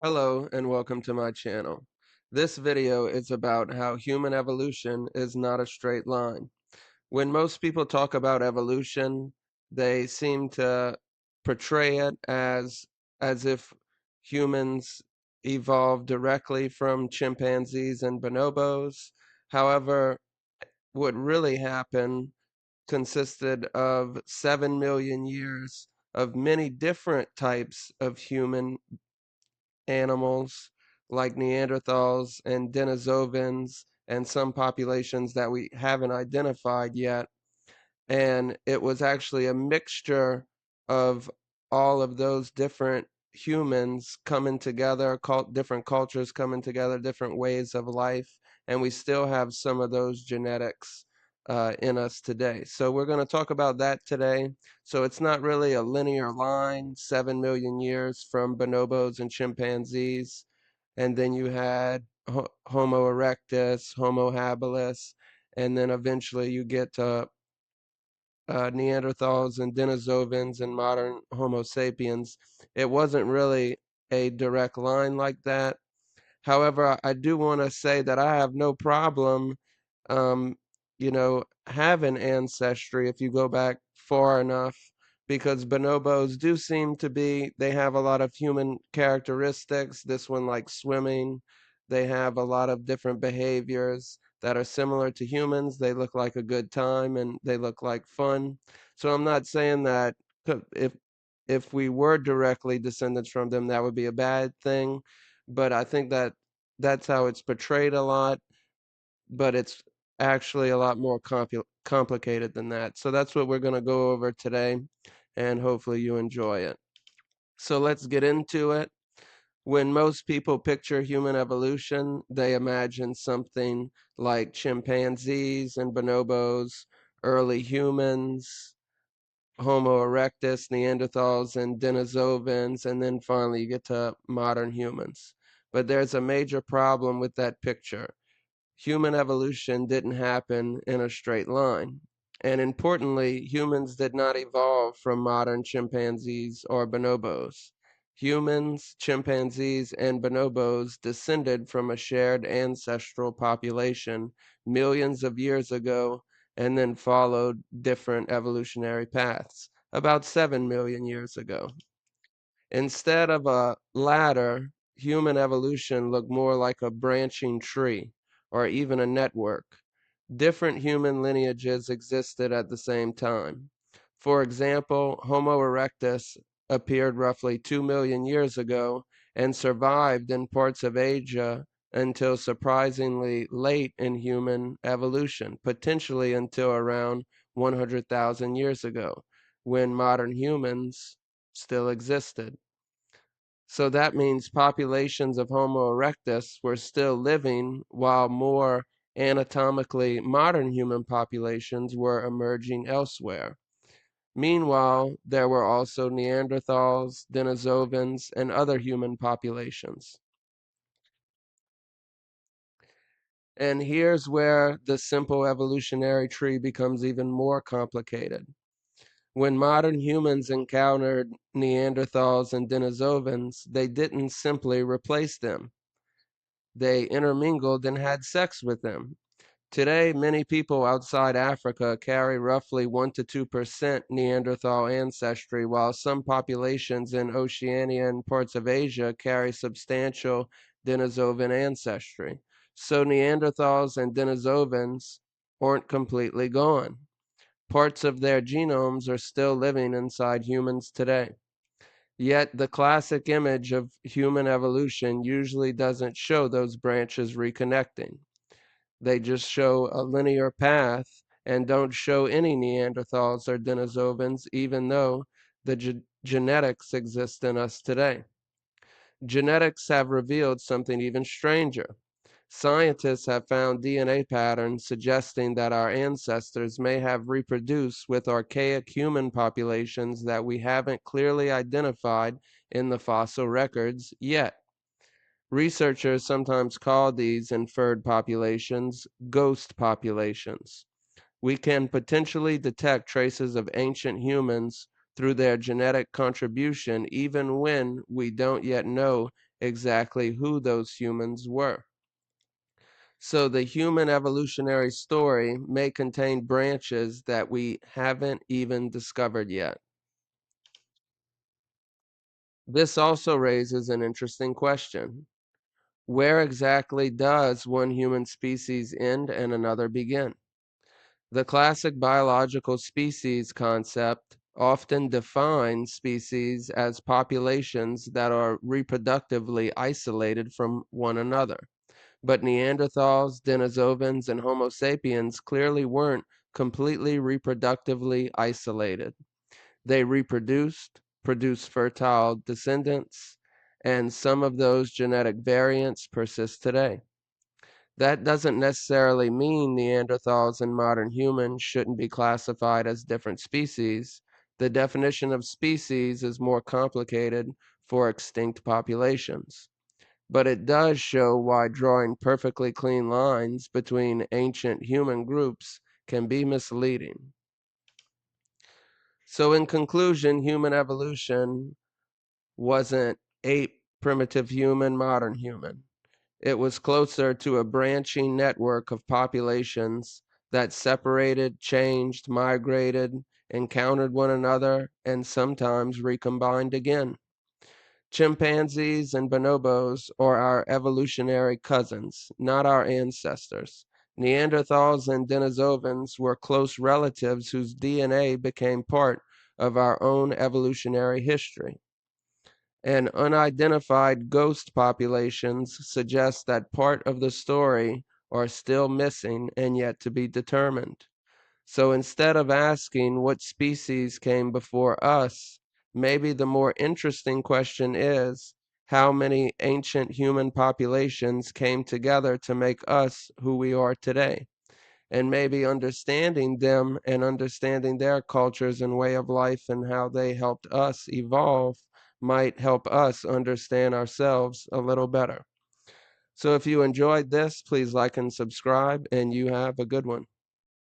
Hello and welcome to my channel. This video is about how human evolution is not a straight line. When most people talk about evolution, they seem to portray it as if humans evolved directly from chimpanzees and bonobos. However, what really happened consisted of 7 million years of many different types of human animals like Neanderthals and Denisovans and some populations that we haven't identified yet. And it was actually a mixture of all of those different humans coming together, different cultures coming together, different ways of life, and we still have some of those genetics in us today. So we're going to talk about that today. So it's not really a linear line, 7 million years from bonobos and chimpanzees, and then you had Homo erectus, Homo habilis, and then eventually you get to Neanderthals and Denisovans and modern Homo sapiens. It wasn't really a direct line like that. However, I do want to say that I have no problem, um, having ancestry if you go back far enough, because bonobos do seem to be, they have a lot of human characteristics. This one, like swimming, they have a lot of different behaviors that are similar to humans. They look like a good time and they look like fun. So I'm not saying that if we were directly descendants from them, that would be a bad thing. But I think that that's how it's portrayed a lot, but it's actually a lot more complicated than that. So that's what we're going to go over today, and hopefully you enjoy it. So let's get into it. When most people picture human evolution, they imagine something like chimpanzees and bonobos, early humans, Homo erectus, Neanderthals, and Denisovans, and then finally you get to modern humans. But there's a major problem with that picture. Human evolution didn't happen in a straight line. And importantly, humans did not evolve from modern chimpanzees or bonobos. Humans, chimpanzees, and bonobos descended from a shared ancestral population millions of years ago and then followed different evolutionary paths about 7 million years ago. Instead of a ladder, human evolution looked more like a branching tree or even a network. Different human lineages existed at the same time. For example, Homo erectus appeared roughly 2 million years ago and survived in parts of Asia until surprisingly late in human evolution, potentially until around 100,000 years ago, when modern humans still existed. So that means populations of Homo erectus were still living while more anatomically modern human populations were emerging elsewhere. Meanwhile, there were also Neanderthals, Denisovans, and other human populations. And here's where the simple evolutionary tree becomes even more complicated. When modern humans encountered Neanderthals and Denisovans, they didn't simply replace them. They intermingled and had sex with them. Today, many people outside Africa carry roughly 1 to 2% Neanderthal ancestry, while some populations in Oceania and parts of Asia carry substantial Denisovan ancestry. So Neanderthals and Denisovans aren't completely gone. Parts of their genomes are still living inside humans today. Yet the classic image of human evolution usually doesn't show those branches reconnecting. They just show a linear path and don't show any Neanderthals or Denisovans, even though the genetics exist in us today. Genetics have revealed something even stranger. Scientists have found DNA patterns suggesting that our ancestors may have reproduced with archaic human populations that we haven't clearly identified in the fossil records yet. Researchers sometimes call these inferred populations ghost populations. We can potentially detect traces of ancient humans through their genetic contribution even when we don't yet know exactly who those humans were. So the human evolutionary story may contain branches that we haven't even discovered yet. This also raises an interesting question. Where exactly does one human species end and another begin? The classic biological species concept often defines species as populations that are reproductively isolated from one another. But Neanderthals, Denisovans, and Homo sapiens clearly weren't completely reproductively isolated. They reproduced, produced fertile descendants, and some of those genetic variants persist today. That doesn't necessarily mean Neanderthals and modern humans shouldn't be classified as different species. The definition of species is more complicated for extinct populations. But it does show why drawing perfectly clean lines between ancient human groups can be misleading. So, in conclusion, human evolution wasn't ape, primitive human, modern human. It was closer to a branching network of populations that separated, changed, migrated, encountered one another, and sometimes recombined again. Chimpanzees and bonobos are our evolutionary cousins, not our ancestors. Neanderthals and Denisovans were close relatives whose DNA became part of our own evolutionary history. And unidentified ghost populations suggest that part of the story are still missing and yet to be determined. So instead of asking what species came before us, maybe the more interesting question is how many ancient human populations came together to make us who we are today? And maybe understanding them and understanding their cultures and way of life and how they helped us evolve might help us understand ourselves a little better. So if you enjoyed this, please like and subscribe, and you have a good one.